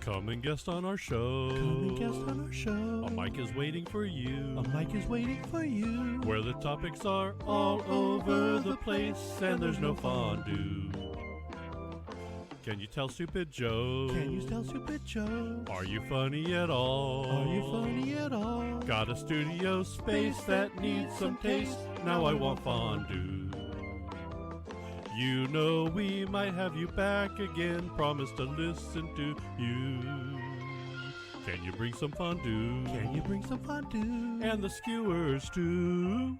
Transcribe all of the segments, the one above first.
Come and guest on our show. Come and guest on our show. A mic is waiting for you. A mic is waiting for you. Where the topics are all over the place and there's no fondue. Can you tell stupid jokes? Can you tell stupid jokes? Are you funny at all? Are you funny at all? Got a studio space that needs some taste. Now I want fondue. You know we might have you back again. Promise to listen to you. Can you bring some fondue? Can you bring some fondue? And the skewers too.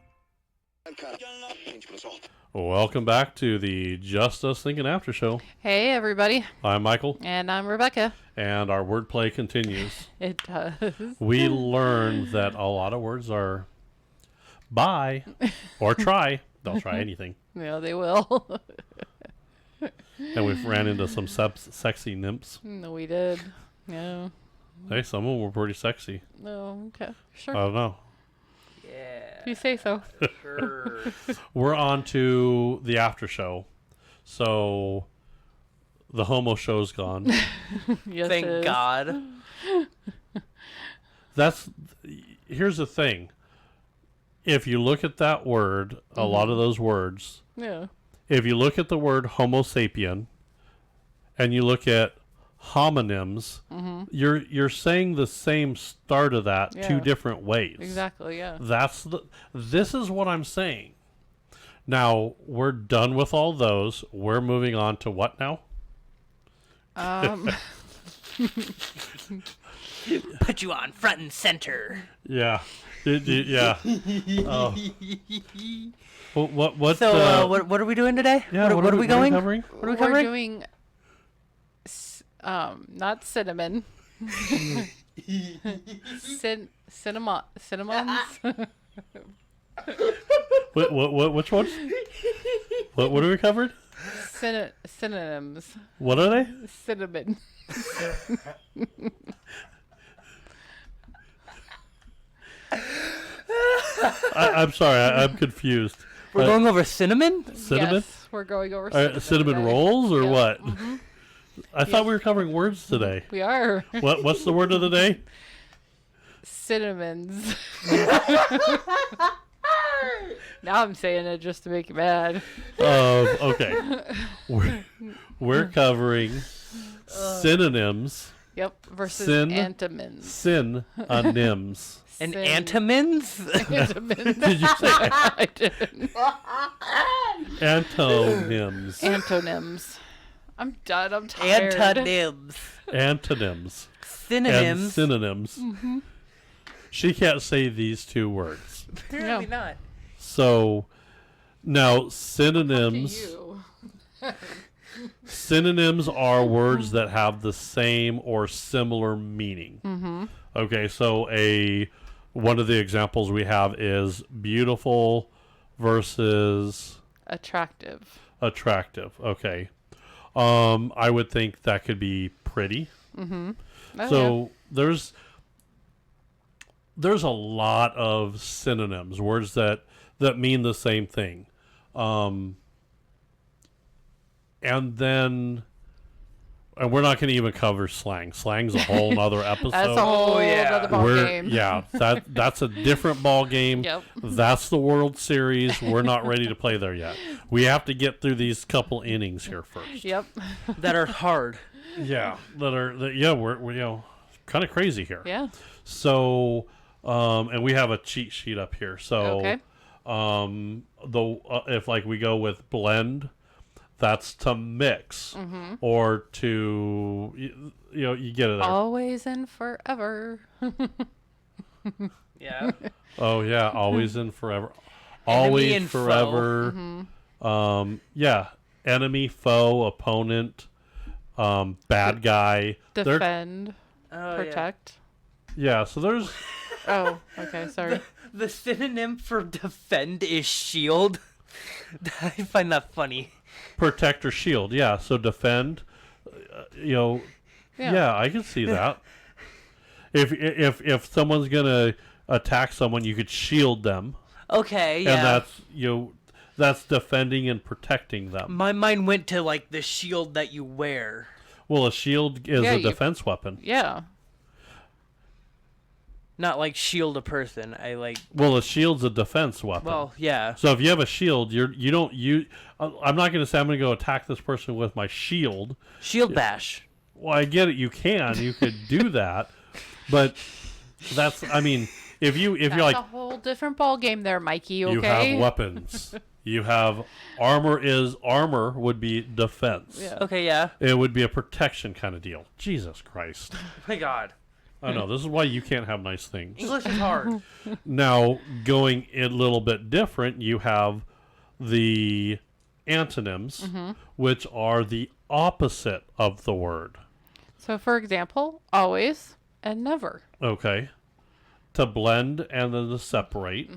Welcome back to the Just Us Thinkin Aftershow. Hey, everybody. I'm Michael. And I'm Rebecca. And our wordplay continues. It does. We learned that a lot of words are buy or try. They'll try anything. Yeah, they will. And we've ran into some sexy nymphs. No, we did. Yeah. Hey, some of them were pretty sexy. Oh, okay. Sure. I don't know. If you say so. Sure. We're on to the after show. So the homo show's gone. Yes, Thank it is. God. Here's the thing. If you look at that word, a lot of those words, Yeah. if you look at the word homo sapien and you look at homonyms, you're saying the same start of that two Yeah. different ways. Exactly, yeah. This is what I'm saying. Now, we're done with all those. We're moving on to what now? Put you on front and center. Yeah. Yeah. What So, what are we doing today? Yeah, what are we going? covering? What are we We're covering? doing, not cinnamon. Cinnamons. Which ones? What are we covering? Synonyms. What are they? Cinnamon. I'm sorry, I'm confused. We're going over cinnamon? Cinnamon? Yes, we're going over cinnamon. Cinnamon today. rolls or Yep. what? I thought we were covering words today. We are. What's the word of the day? Cinnamons. Now I'm saying it just to make you mad. Okay. We're covering synonyms. Yep. Versus Synonyms. And antomins? Antonyms. Did you say I didn't. antonyms? Antonyms. I'm done. I'm tired. Antonyms. Antonyms. And Synonyms. synonyms. She can't say these two words. Apparently not. So now To synonyms. you. Synonyms are words that have the same or similar meaning. Okay, so one of the examples we have is beautiful versus Attractive. attractive. Okay. I would think that could be pretty. Oh, So there's a lot of synonyms, words that mean the same thing. And we're not going to even cover slang. Slang's a whole nother episode. That's a whole yeah. other ball game. Yeah, that's a different ball game. Yep. That's the World Series. We're not ready to play there yet. We have to get through these couple innings here first. Yep. That are hard. Yeah, we're kind of crazy here. Yeah. So, and we have a cheat sheet up here. So, Okay. if like we go with blend, that's to mix or to you get it there. Always and forever. Yeah. Oh yeah, always and forever. Enemy Always and foe. forever. Yeah, enemy, foe, opponent, bad guy. Defend. Oh, Protect. Yeah, so there's Oh, okay. Sorry. The synonym for defend is shield. I find that funny. protect or shield. Yeah, so defend. Yeah, I can see that. If someone's gonna attack someone, you could shield them. Okay, yeah. And that's defending and protecting them. My mind went to like the shield that you wear. Well, a shield is a defense weapon. Yeah. Not like shield a person. Well, a shield's a defense weapon. Well, yeah. So if you have a shield, you don't use. I'm not going to say I'm going to go attack this person with my shield. Shield bash. Well, I get it. You could do that, but that's. I mean, if you're like a whole different ball game there, Mikey. Okay. you have weapons. You have armor would be defense. Yeah. Okay, yeah. It would be a protection kind of deal. Jesus Christ. Oh my God. I know. This is why you can't have nice things. English is hard. Now, going a little bit different, you have the antonyms, which are the opposite of the word. So, for example, always and never. Okay. To blend and then to separate.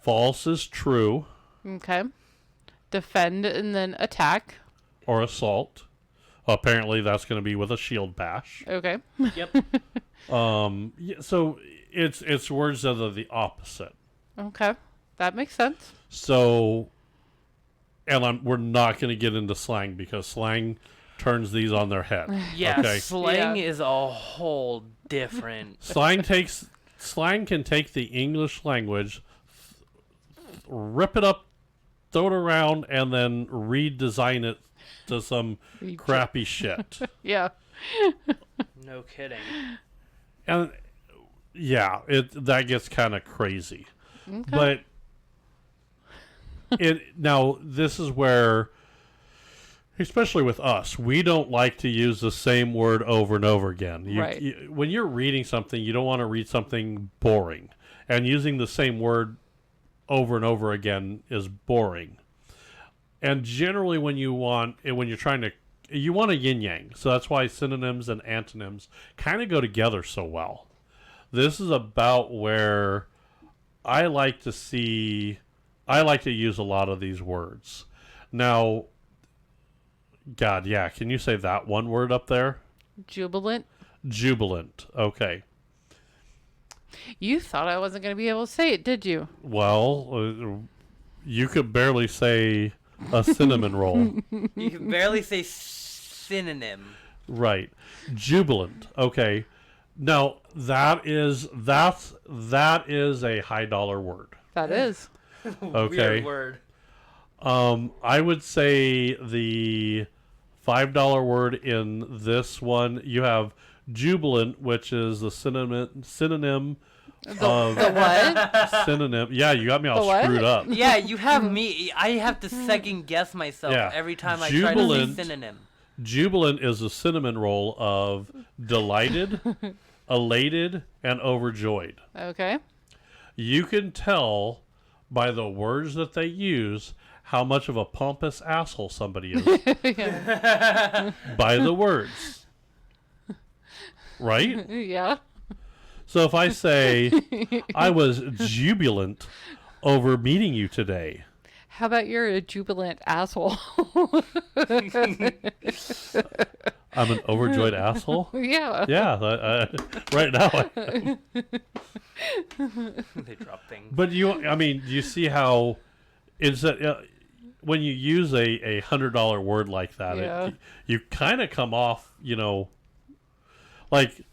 False is true. Okay. Defend and then attack. Or assault. Apparently, that's going to be with a shield bash. Okay. Yep. So it's words that are the opposite. Okay. That makes sense. So, and we're not going to get into slang because slang turns these on their head. Yeah, Okay. slang is a whole different. Slang can take the English language, rip it up, throw it around, and then redesign it to some crappy shit. Yeah. No kidding. And yeah, that gets kind of crazy. Okay. But now this is where, especially with us, we don't like to use the same word over and over again. Right. When you're reading something, you don't want to read something boring, and using the same word over and over again is boring. And generally, when you're trying to, you want a yin yang. So that's why synonyms and antonyms kind of go together so well. This is about where I like to use a lot of these words. Now, God, yeah, can you say that one word up there? Jubilant. Jubilant. Okay. You thought I wasn't going to be able to say it, did you? Well, you could barely say a cinnamon roll. You can barely say synonym. Right. Jubilant. Okay. Now that is a high dollar word. That is. Okay. Weird word. I would say the $5 word in this one, you have jubilant, which is the synonym of The what? synonym. Yeah, you got me all The what? screwed up. Yeah, you have me. I have to second guess myself Yeah. every time I try to say Jubilant. synonym. Jubilant is the cinnamon roll of delighted, elated, and overjoyed. Okay. You can tell by the words that they use how much of a pompous asshole somebody is. By the words. Right? Yeah. So if I say, I was jubilant over meeting you today. How about you're a jubilant asshole? I'm an overjoyed asshole? Yeah. Yeah, right now I am. They drop things. But you see how it's when you use a $100 word like that, Yeah. you kind of come off, like,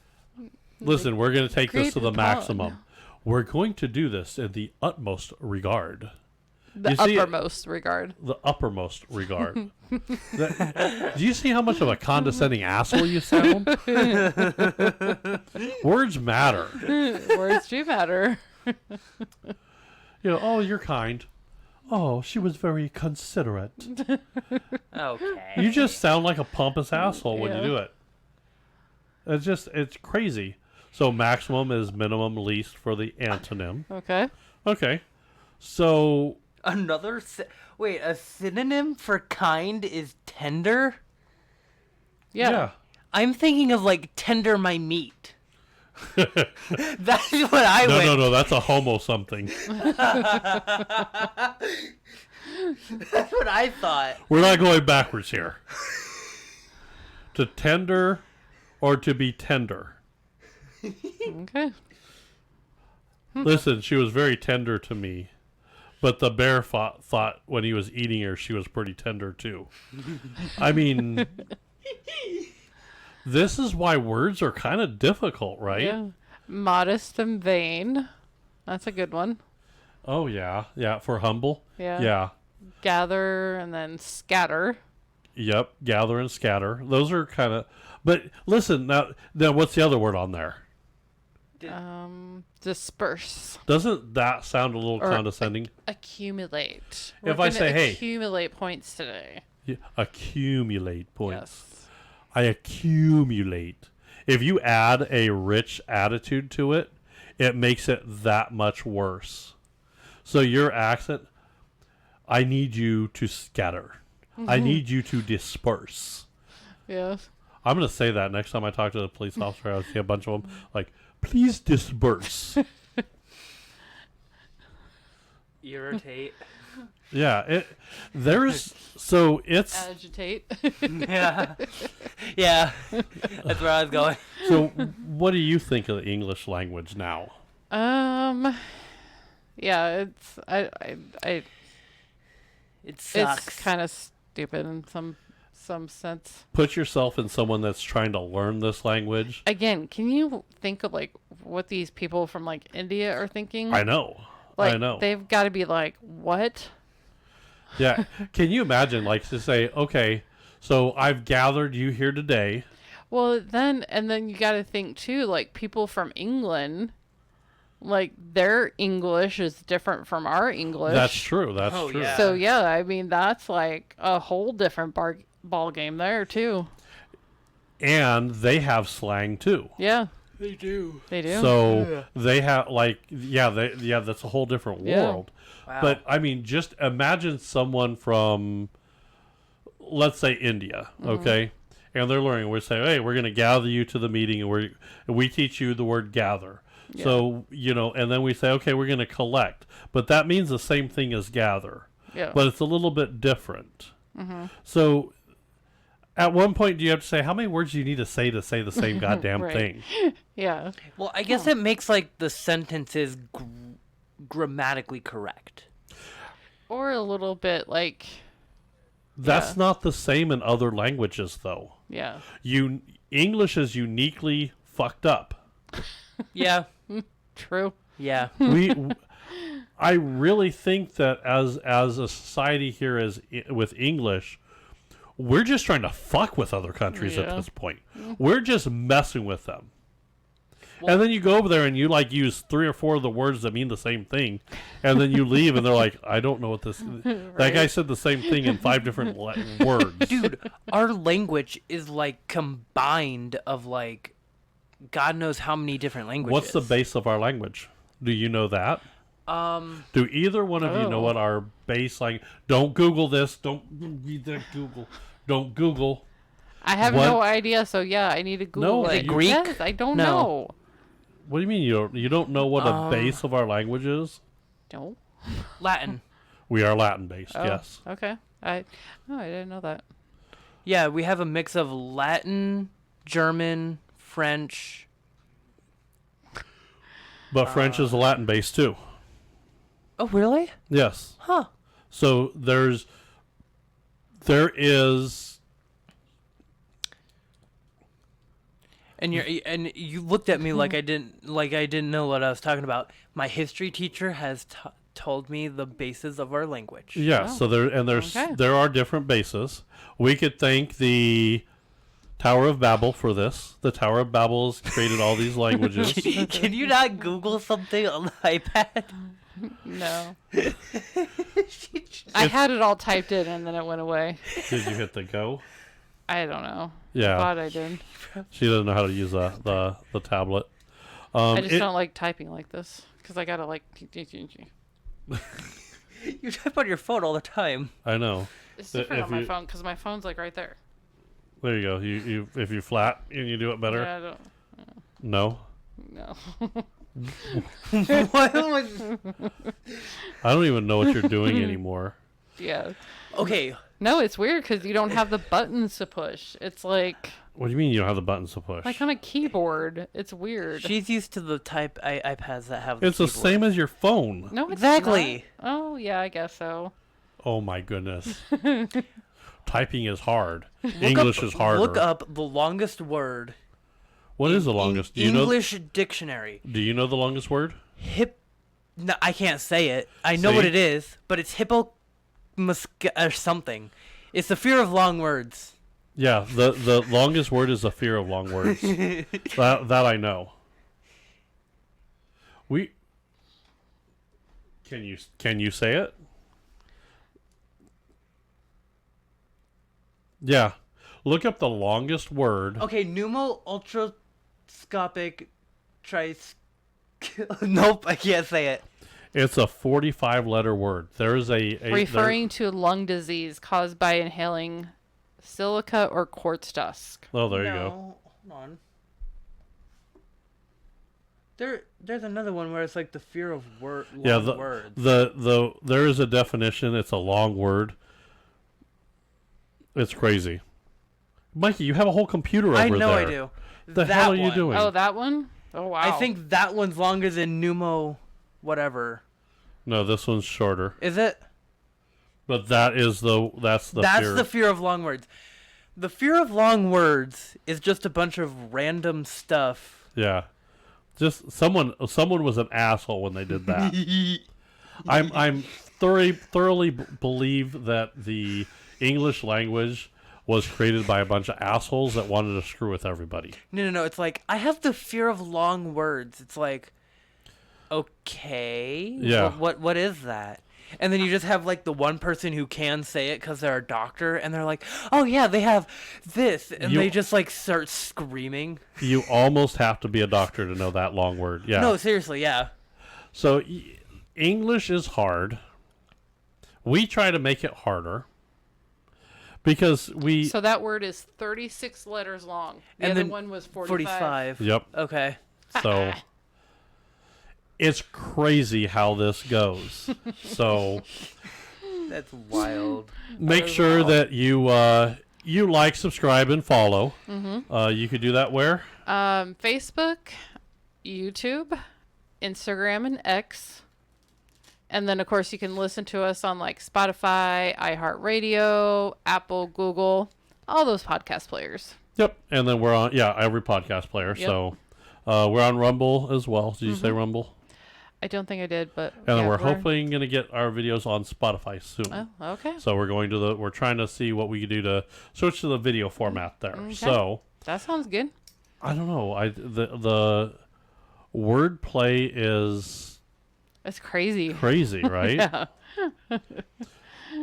listen, we're going to take this to the Create a tone. maximum. We're going to do this in the utmost regard. The You see- uppermost regard. The uppermost regard. Do you see how much of a condescending asshole you sound? Words matter. Words do matter. Oh, you're kind. Oh, she was very considerate. Okay. You just sound like a pompous asshole when you Yeah. do it. It's crazy. So maximum is minimum, least for the antonym. Okay. Okay. So, Wait, a synonym for kind is tender? Yeah. I'm thinking of like tender my meat. That's what I No, went. no, that's a homo something. That's what I thought. We're not going backwards here. To tender or to be tender. Okay. Listen, she was very tender to me. But the bear thought when he was eating her, she was pretty tender too. I mean, this is why words are kind of difficult, right? Yeah. Modest and vain. That's a good one. Oh, yeah. Yeah, for humble. Yeah. Yeah. Gather and then scatter. Yep, gather and scatter. Those are kind of... But listen, now what's the other word on there? Disperse. Doesn't that sound a little condescending? Accumulate. If I say, hey... Accumulate points today. Yeah, accumulate points. Yes. I accumulate. If you add a rich attitude to it, it makes it that much worse. So your accent, I need you to scatter. I need you to disperse. Yeah. I'm going to say that next time I talk to the police officer. I see a bunch of them like, please disperse. Irritate. Yeah. It's... Agitate. Yeah. Yeah. That's where I was going. So what do you think of the English language now? Yeah, it's It sucks. it's kind of stupid in some sense. Put yourself in someone that's trying to learn this language. Again, can you think of like what these people from like India are thinking? I know. Like, I know. They've got to be like, what? Yeah. Can you imagine, like, to say, okay, so I've gathered you here today. Well, then you got to think too, like people from England, like their English is different from our English. That's true. That's Oh, true. yeah. So yeah, I mean that's like a whole different ball game there too. And they have slang too. Yeah, They do. they do. So they have that's a whole different Yeah. world. Wow. But I mean, just imagine someone from, let's say, India, okay, and they're learning. We say, hey, we're going to gather you to the meeting, and we teach you the word gather. Yeah. So and then we say, okay, we're going to collect, but that means the same thing as gather, Yeah. but it's a little bit different. So. At one point, do you have to say, how many words do you need to say the same goddamn Right. thing? Yeah. Well, I guess it makes like the sentences grammatically correct. Or a little bit like, That's Yeah. not the same in other languages, though. yeah. English is uniquely fucked up. Yeah. True. Yeah. I really think that as a society here with English, we're just trying to fuck with other countries at Yeah. this point. We're just messing with them. And then you go over there and you like use 3 or 4 of the words that mean the same thing, and then you leave and they're like, I don't know what this. That guy said the same thing in 5 different words. Dude, our language is like combined of like God knows how many different languages. What's the base of our language? Do you know that? Do either one of you know what our base like? Don't Google this. Don't read that Google. Don't Google. I have What? no idea, so yeah, I need to Google No, it. is it Greek? Yes, I don't No. know. What do you mean you don't know what a base of our language is? No. Latin? We are Latin based. Oh, Yes. Okay. I didn't know that. Yeah, we have a mix of Latin, German, French. But French is Latin based too. Oh, really? Yes. Huh. So there is. And you looked at me like I didn't know what I was talking about. My history teacher has told me the bases of our language. Yeah. Oh. So Okay. there are different bases. We could thank the Tower of Babel for this. The Tower of Babel has created all these languages. Can you not Google something on the iPad? No. I had it all typed in and then it went away. Did you hit the go? I don't know. Yeah. Thought I did. She doesn't know how to use the tablet. I just don't like typing like this because I gotta like. You type on your phone all the time. I know. It's different If on my you- phone because my phone's like right there. There you go. You if you flat and you do it better. Yeah, I don't. No. No. What was- I don't even know what you're doing anymore. Yeah. Okay, No, it's weird because you don't have the buttons to push. It's like What do you mean you don't have the buttons to push? on a keyboard. It's weird. She's used to the type iPads that have the It's the keyboard. same as your phone. No, it's Exactly. not. Oh, yeah, I guess so. Oh my goodness. Typing is hard. English is harder. Look up the longest word. What is the longest? Do you English dictionary. Do you know the longest word? No, I can't say it. I know what See? it is, but it's or something. It's the fear of long words. Yeah, the longest word is the fear of long words. that I know. Can you say it? Yeah. Look up the longest word. Okay, ultrascopic Nope, I can't say it. It's a 45-letter word. There is a Referring to lung disease caused by inhaling silica or quartz dust. Oh, there you go. No, hold on. There's another one where it's like the fear of words. There is a definition. It's a long word. It's crazy. Mikey, you have a whole computer over there. I know I do. The hell are you doing? Oh, that one? Oh, wow. I think that one's longer than pneumo whatever. No, this one's shorter. Is it? But that's the fear. the fear of long words. The fear of long words is just a bunch of random stuff. Yeah. Just someone was an asshole when they did that. I'm thoroughly believe that the English language was created by a bunch of assholes that wanted to screw with everybody. No. It's like, I have the fear of long words. It's like, okay. Yeah. What is that? And then you just have like the one person who can say it because they're a doctor, and they're like, oh yeah, they have this, and they just like start screaming. You almost have to be a doctor to know that long word. Yeah. No, seriously, yeah. So English is hard. We try to make it harder. Because So that word is 36 letters long. The And other then one was 45. Yep. Okay. So it's crazy how this goes. So That's wild. make sure that you like, subscribe, and follow. Mm-hmm. You could do that where? Facebook, YouTube, Instagram, and X. And then, of course, you can listen to us on like Spotify, iHeartRadio, Apple, Google, all those podcast players. Yep. And then we're on, every podcast player. Yep. So we're on Rumble as well. Did you say Rumble? I don't think I did, but And then we're hoping going to get our videos on Spotify soon. Oh, okay. So we're trying to see what we can do to switch to the video format there. Okay. So That sounds good. I don't know. The wordplay is It's crazy. right? Yeah.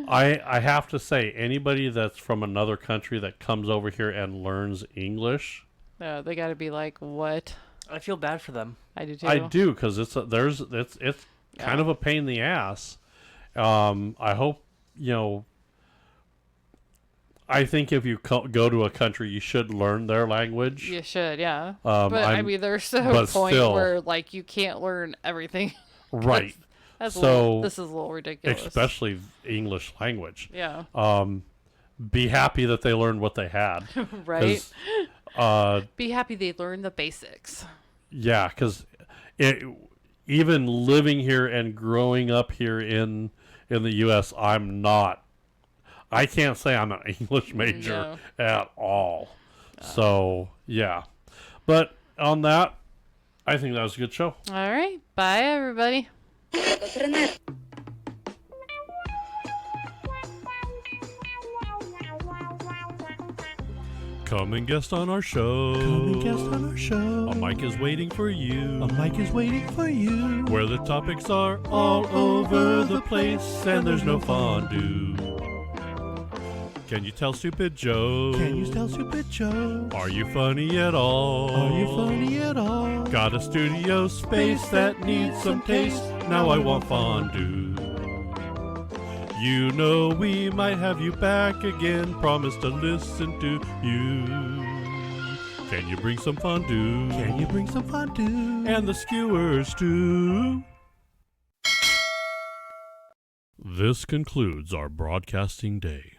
I have to say, anybody that's from another country that comes over here and learns English, They got to be like, what? I feel bad for them. I do too. I do, because it's kind of a pain in the ass. I hope I think if you go to a country, you should learn their language. You should, yeah. But I mean, there's a point still, where like you can't learn everything. Right. This is a little ridiculous. Especially English language. Yeah. Be happy that they learned what they had. Right. 'Cause, be happy they learned the basics. yeah, because even living here and growing up here in the U.S., I can't say I'm an English major at all. So, yeah. But on that, I think that was a good show. All right. Bye, everybody. Come and guest on our show. Come and guest on our show. A mic is waiting for you. A mic is waiting for you. Where the topics are all over the place and there's no fondue. Can you tell stupid jokes? Can you tell stupid jokes? Are you funny at all? Are you funny at all? Got a studio space that needs some taste. Now I want fondue. You know we might have you back again. Promise to listen to you. Can you bring some fondue? Can you bring some fondue? And the skewers too. This concludes our broadcasting day.